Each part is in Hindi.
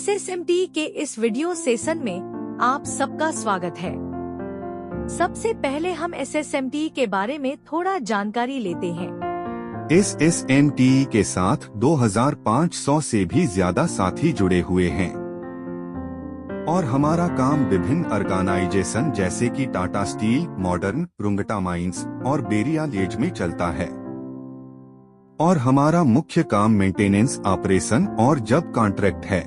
SSMT के इस वीडियो सेशन में आप सबका स्वागत है। सबसे पहले हम SSMT के बारे में थोड़ा जानकारी लेते हैं। SSMT के साथ 2500 से भी ज्यादा साथी जुड़े हुए हैं और हमारा काम विभिन्न ऑर्गेनाइजेशन जैसे कि Tata steel, modern, Rungta mines और बेरिया लेज में चलता है और हमारा मुख्य काम मेंटेनेंस, ऑपरेशन और जब कॉन्ट्रैक्ट है।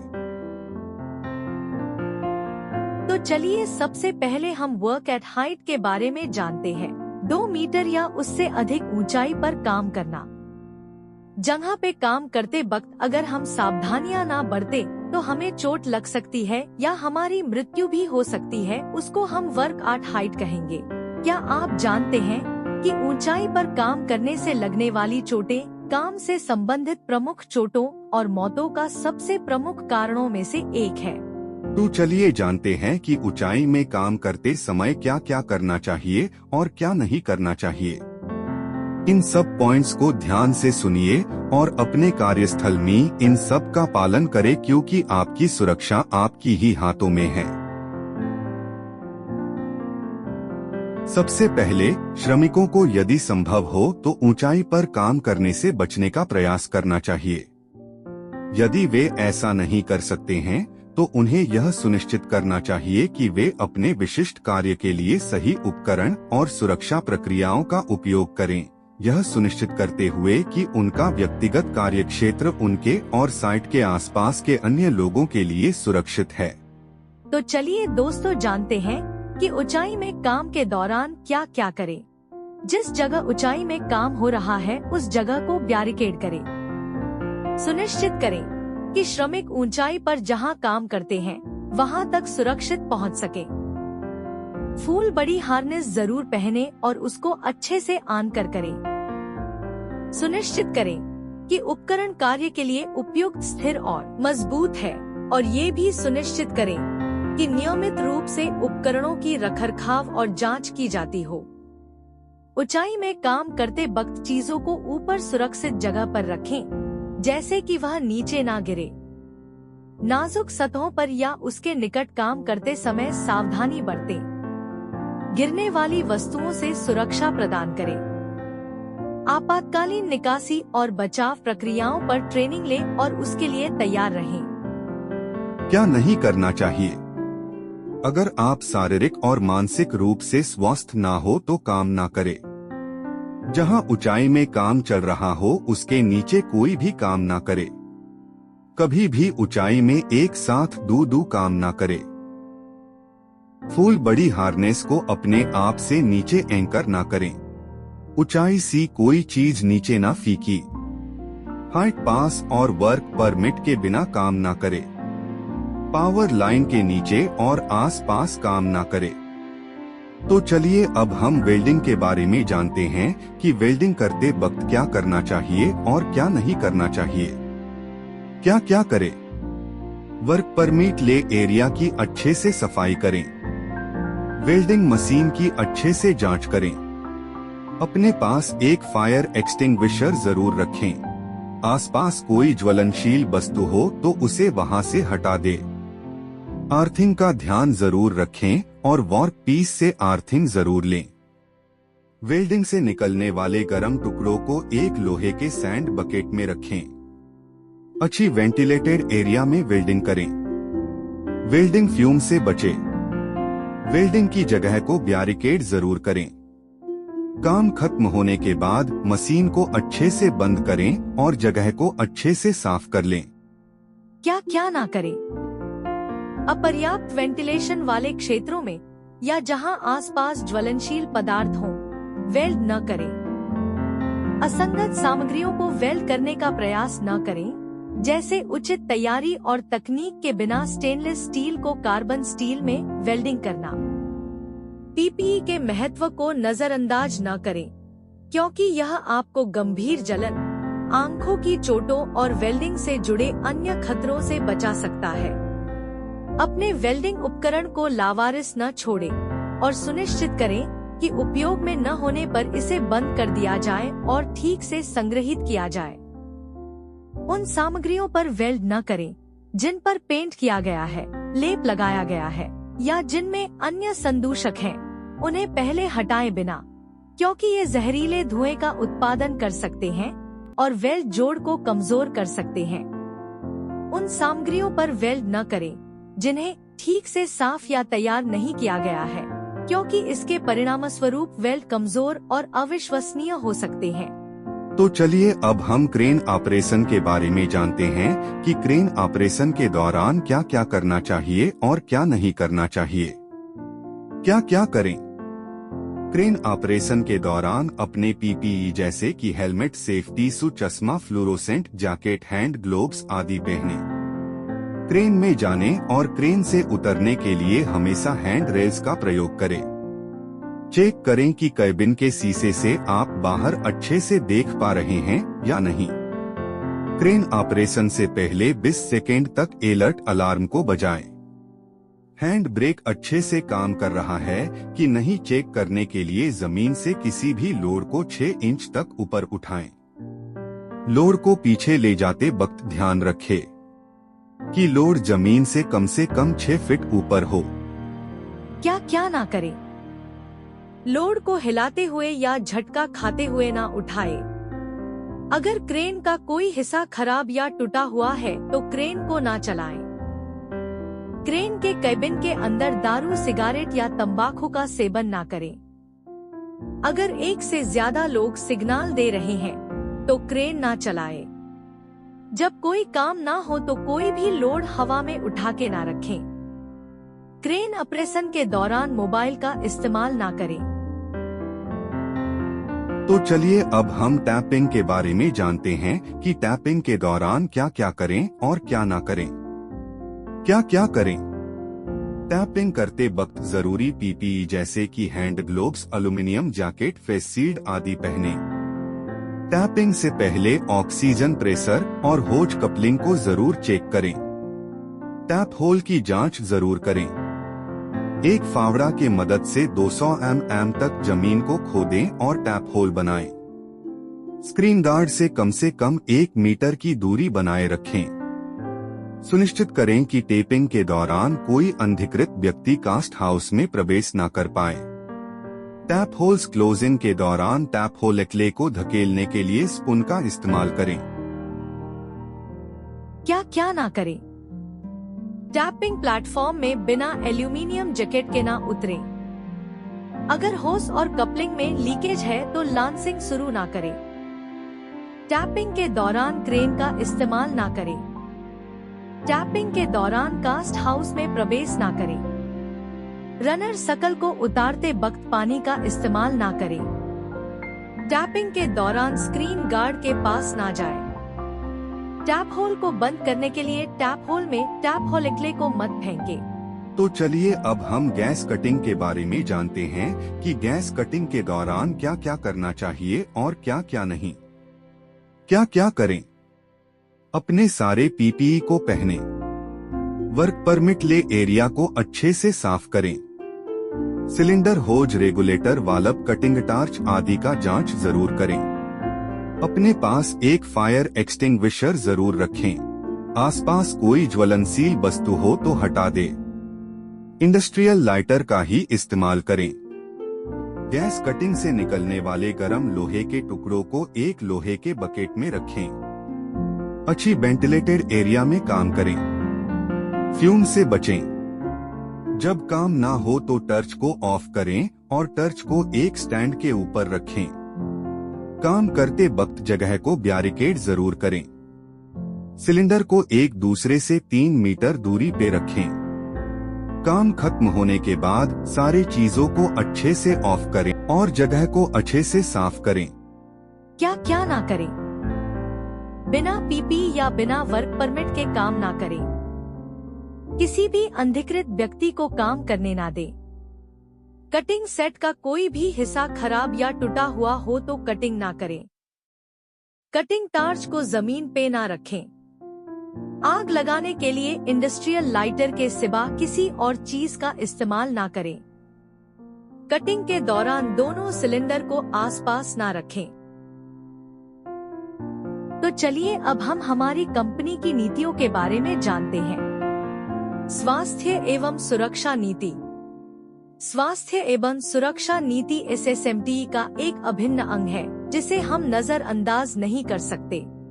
तो चलिए सबसे पहले हम वर्क एट हाइट के बारे में जानते हैं। 2 मीटर या उससे अधिक ऊंचाई पर काम करना। जगह पे काम करते वक्त अगर हम सावधानियां ना बरते तो हमें चोट लग सकती है या हमारी मृत्यु भी हो सकती है। उसको हम वर्क एट हाइट कहेंगे। क्या आप जानते हैं कि ऊंचाई पर काम करने से लगने वाली चोटें काम से संबंधित प्रमुख चोटों और मौतों का सबसे प्रमुख कारणों में से एक है। तो चलिए जानते हैं कि ऊंचाई में काम करते समय क्या क्या करना चाहिए और क्या नहीं करना चाहिए। इन सब पॉइंट्स को ध्यान से सुनिए और अपने कार्यस्थल में इन सब का पालन करें क्योंकि आपकी सुरक्षा आपकी ही हाथों में है। सबसे पहले श्रमिकों को यदि संभव हो तो ऊंचाई पर काम करने से बचने का प्रयास करना चाहिए। यदि वे ऐसा नहीं कर सकते हैं तो उन्हें यह सुनिश्चित करना चाहिए कि वे अपने विशिष्ट कार्य के लिए सही उपकरण और सुरक्षा प्रक्रियाओं का उपयोग करें, यह सुनिश्चित करते हुए कि उनका व्यक्तिगत कार्यक्षेत्र उनके और साइट के आसपास के अन्य लोगों के लिए सुरक्षित है। तो चलिए दोस्तों जानते हैं कि ऊंचाई में काम के दौरान क्या क्या करें। जिस जगह ऊंचाई में काम हो रहा है उस जगह को बैरिकेड करें। सुनिश्चित करें कि श्रमिक ऊंचाई पर जहां काम करते हैं वहां तक सुरक्षित पहुंच सके। फुल बॉडी हार्नेस जरूर पहने और उसको अच्छे से ऑन कर करें। सुनिश्चित करें कि उपकरण कार्य के लिए उपयुक्त, स्थिर और मजबूत है और ये भी सुनिश्चित करें कि नियमित रूप से उपकरणों की रखरखाव और जांच की जाती हो। ऊंचाई में काम करते वक्त चीजों को ऊपर सुरक्षित जगह पर रखें, जैसे कि वह नीचे ना गिरे। नाजुक सतहों पर या उसके निकट काम करते समय सावधानी बरतें। गिरने वाली वस्तुओं से सुरक्षा प्रदान करें। आपातकालीन निकासी और बचाव प्रक्रियाओं पर ट्रेनिंग लें और उसके लिए तैयार रहें। क्या नहीं करना चाहिए? अगर आप शारीरिक और मानसिक रूप से स्वस्थ ना हो तो काम ना करें। जहां ऊंचाई में काम चल रहा हो उसके नीचे कोई भी काम ना करे। कभी भी ऊंचाई में एक साथ दो काम ना करे। फुल बॉडी हार्नेस को अपने आप से नीचे एंकर ना करें। ऊंचाई सी कोई चीज नीचे ना फीकी। हाइट पास और वर्क परमिट के बिना काम ना करे। पावर लाइन के नीचे और आसपास काम ना करे। तो चलिए अब हम वेल्डिंग के बारे में जानते हैं कि वेल्डिंग करते वक्त क्या करना चाहिए और क्या नहीं करना चाहिए। क्या क्या करें? वर्क परमिट ले एरिया की अच्छे से सफाई करें। वेल्डिंग मशीन की अच्छे से जांच करें। अपने पास एक फायर एक्सटिंग्विशर जरूर रखें। आसपास कोई ज्वलनशील वस्तु हो तो उसे वहां से हटा दे। आर्थिंग का ध्यान जरूर रखें और वर्क पीस से आर्थिंग जरूर लें। वेल्डिंग से निकलने वाले गर्म टुकड़ों को एक लोहे के सैंड बकेट में रखें। अच्छी वेंटिलेटेड एरिया में वेल्डिंग करें। वेल्डिंग फ्यूम से बचें। वेल्डिंग की जगह को बैरिकेड जरूर करें। काम खत्म होने के बाद मशीन को अच्छे से बंद करें और जगह को अच्छे से साफ कर लें। क्या क्या ना करें? अपर्याप्त वेंटिलेशन वाले क्षेत्रों में या जहां आसपास ज्वलनशील पदार्थ हों, वेल्ड न करें। असंगत सामग्रियों को वेल्ड करने का प्रयास न करें, जैसे उचित तैयारी और तकनीक के बिना स्टेनलेस स्टील को कार्बन स्टील में वेल्डिंग करना। पीपीई के महत्व को नजरअंदाज न करें, क्योंकि यह आपको गंभीर जलन, आंखों की चोटों और वेल्डिंग से जुड़े अन्य खतरों से बचा सकता है। अपने वेल्डिंग उपकरण को लावारिस न छोड़ें और सुनिश्चित करें कि उपयोग में न होने पर इसे बंद कर दिया जाए और ठीक से संग्रहित किया जाए। उन सामग्रियों पर वेल्ड न करें जिन पर पेंट किया गया है, लेप लगाया गया है या जिनमें अन्य संदूषक हैं, उन्हें पहले हटाएं बिना, क्योंकि ये जहरीले धुएं का उत्पादन कर सकते हैं और वेल्ड जोड़ को कमजोर कर सकते हैं। उन सामग्रियों पर वेल्ड न करें जिन्हें ठीक से साफ या तैयार नहीं किया गया है, क्योंकि इसके परिणामस्वरूप वेल्ड कमजोर और अविश्वसनीय हो सकते हैं। तो चलिए अब हम क्रेन ऑपरेशन के बारे में जानते हैं कि क्रेन ऑपरेशन के दौरान क्या क्या करना चाहिए और क्या नहीं करना चाहिए। क्या क्या करें? क्रेन ऑपरेशन के दौरान अपने पीपीई जैसे कि हेलमेट, सेफ्टी सूट, चश्मा, फ्लोरोसेंट जैकेट, हैंड ग्लोव्स आदि पहने। क्रेन में जाने और क्रेन से उतरने के लिए हमेशा हैंड रेल्स का प्रयोग करें। चेक करें कि कैबिन के शीशे से आप बाहर अच्छे से देख पा रहे हैं या नहीं। क्रेन ऑपरेशन से पहले 20 सेकेंड तक अलर्ट अलार्म को बजाएं। हैंड ब्रेक अच्छे से काम कर रहा है कि नहीं चेक करने के लिए जमीन से किसी भी लोड को 6 इंच तक ऊपर उठाएं। लोड को पीछे ले जाते वक्त ध्यान रखें कि लोड जमीन से कम 6 फीट ऊपर हो। क्या क्या ना करें? लोड को हिलाते हुए या झटका खाते हुए ना उठाए। अगर क्रेन का कोई हिस्सा खराब या टूटा हुआ है तो क्रेन को ना चलाएं। क्रेन के कैबिन के अंदर दारू, सिगारेट या तंबाकू का सेवन ना करें। अगर एक से ज्यादा लोग सिग्नल दे रहे हैं तो क्रेन ना चलाएं। जब कोई काम ना हो तो कोई भी लोड हवा में उठा के ना रखें। क्रेन ऑपरेशन के दौरान मोबाइल का इस्तेमाल ना करें। तो चलिए अब हम टैपिंग के बारे में जानते हैं कि टैपिंग के दौरान क्या क्या करें और क्या ना करें। क्या क्या करें? टैपिंग करते वक्त जरूरी पीपीई जैसे कि hand gloves, aluminium jacket, face shield आदि पहने। टैपिंग से पहले ऑक्सीजन प्रेशर और होज कपलिंग को जरूर चेक करें। टैप होल की जांच जरूर करें। एक फावड़ा के मदद से 200 mm तक जमीन को खोदें और टैप होल बनाएं। स्क्रीन गार्ड से कम 1 मीटर की दूरी बनाए रखें। सुनिश्चित करें कि टेपिंग के दौरान कोई अनधिकृत व्यक्ति कास्ट हाउस में प्रवेश न कर पाए। टैप होल्स क्लोजिंग के दौरान टैप होल क्ले को धकेलने के लिए स्पून का इस्तेमाल करें। क्या क्या ना करें? टैपिंग प्लेटफॉर्म में बिना एल्यूमिनियम जैकेट के ना उतरें। अगर होस और कपलिंग में लीकेज है तो लांसिंग शुरू ना करें। टैपिंग के दौरान क्रेन का इस्तेमाल ना करें। टैपिंग के दौरान कास्ट हाउस में प्रवेश ना करें। रनर सकल को उतारते वक्त पानी का इस्तेमाल ना करें। टैपिंग के दौरान स्क्रीन गार्ड के पास ना जाए। टैप होल को बंद करने के लिए टैप होल में टैप होल क्ले को मत फेंके। तो चलिए अब हम गैस कटिंग के बारे में जानते हैं कि गैस कटिंग के दौरान क्या क्या करना चाहिए और क्या क्या नहीं। क्या क्या करें? अपने सारे पीपीई को पहने। वर्क परमिट ले एरिया को अच्छे से साफ करें। सिलेंडर, होज, रेगुलेटर, वाल्व, कटिंग टार्च आदि का जांच जरूर करें। अपने पास एक फायर एक्सटिंग्विशर जरूर रखें। आसपास कोई ज्वलनशील वस्तु हो तो हटा दे। इंडस्ट्रियल लाइटर का ही इस्तेमाल करें। गैस कटिंग से निकलने वाले गर्म लोहे के टुकड़ों को एक लोहे के बकेट में रखें। अच्छी वेंटिलेटेड एरिया में काम करें। फ्यूम से बचें। जब काम ना हो तो टर्च को ऑफ करें और टर्च को एक स्टैंड के ऊपर रखें। काम करते वक्त जगह को बैरिकेड जरूर करें। सिलेंडर को एक दूसरे से 3 मीटर दूरी पे रखें। काम खत्म होने के बाद सारे चीजों को अच्छे से ऑफ करें और जगह को अच्छे से साफ करें। क्या क्या ना करें? बिना पीपी या बिना वर्क परमिट के काम ना करें। किसी भी अनधिकृत व्यक्ति को काम करने ना दें। कटिंग सेट का कोई भी हिस्सा खराब या टूटा हुआ हो तो कटिंग ना करें। कटिंग टार्च को जमीन पे ना रखें। आग लगाने के लिए इंडस्ट्रियल लाइटर के सिवा किसी और चीज का इस्तेमाल ना करें। कटिंग के दौरान दोनों सिलेंडर को आसपास ना रखें। तो चलिए अब हम हमारी कंपनी की नीतियों के बारे में जानते हैं। स्वास्थ्य एवं सुरक्षा नीति। स्वास्थ्य एवं सुरक्षा नीति SSMTE का एक अभिन्न अंग है जिसे हम नजरअंदाज नहीं कर सकते।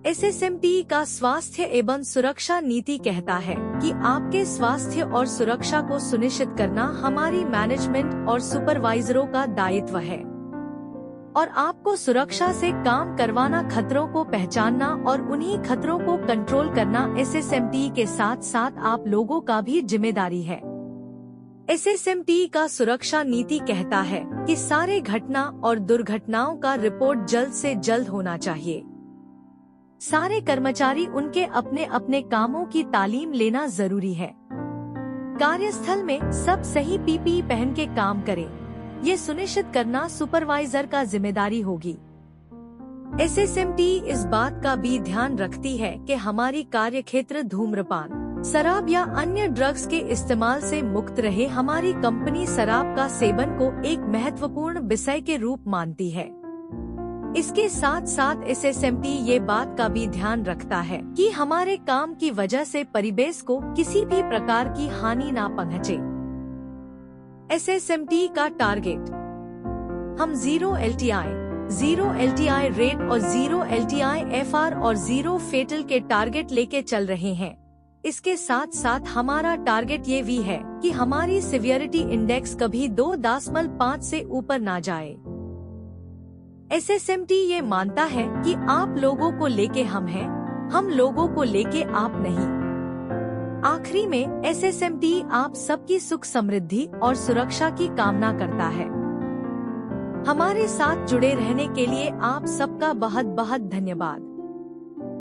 SSMTE का स्वास्थ्य एवं सुरक्षा नीति कहता है कि आपके स्वास्थ्य और सुरक्षा को सुनिश्चित करना हमारी मैनेजमेंट और सुपरवाइजरों का दायित्व है और आपको सुरक्षा से काम करवाना, खतरों को पहचानना और उन्हीं खतरों को कंट्रोल करना SSMTE के साथ साथ आप लोगों का भी जिम्मेदारी है। SSMTE का सुरक्षा नीति कहता है कि सारे घटना और दुर्घटनाओं का रिपोर्ट जल्द से जल्द होना चाहिए। सारे कर्मचारी उनके अपने अपने कामों की तालीम लेना जरूरी है। कार्यस्थल में सब सही PPE पहन के काम करें, ये सुनिश्चित करना सुपरवाइजर का जिम्मेदारी होगी। SSMTE इस बात का भी ध्यान रखती है कि हमारी कार्यक्षेत्र धूम्रपान, शराब या अन्य ड्रग्स के इस्तेमाल से मुक्त रहे। हमारी कंपनी शराब का सेवन को एक महत्वपूर्ण विषय के रूप मानती है। इसके साथ साथ SSMTE ये बात का भी ध्यान रखता है कि हमारे काम की वजह से परिवेश को किसी भी प्रकार की हानि ना पहुंचे। SSMTE का टारगेट। हम जीरो LTI रेट और जीरो LTI FR और जीरो फेटल के टारगेट लेके चल रहे हैं। इसके साथ साथ हमारा टारगेट ये भी है कि हमारी सिवियरिटी इंडेक्स कभी 2.5 से ऊपर ना जाए। SSMTE ये मानता है कि आप लोगों को लेके हम हैं, हम लोगों को लेके आप नहीं। आखिरी में SSMTE आप सबकी सुख समृद्धि और सुरक्षा की कामना करता है। हमारे साथ जुड़े रहने के लिए आप सबका बहुत बहुत धन्यवाद।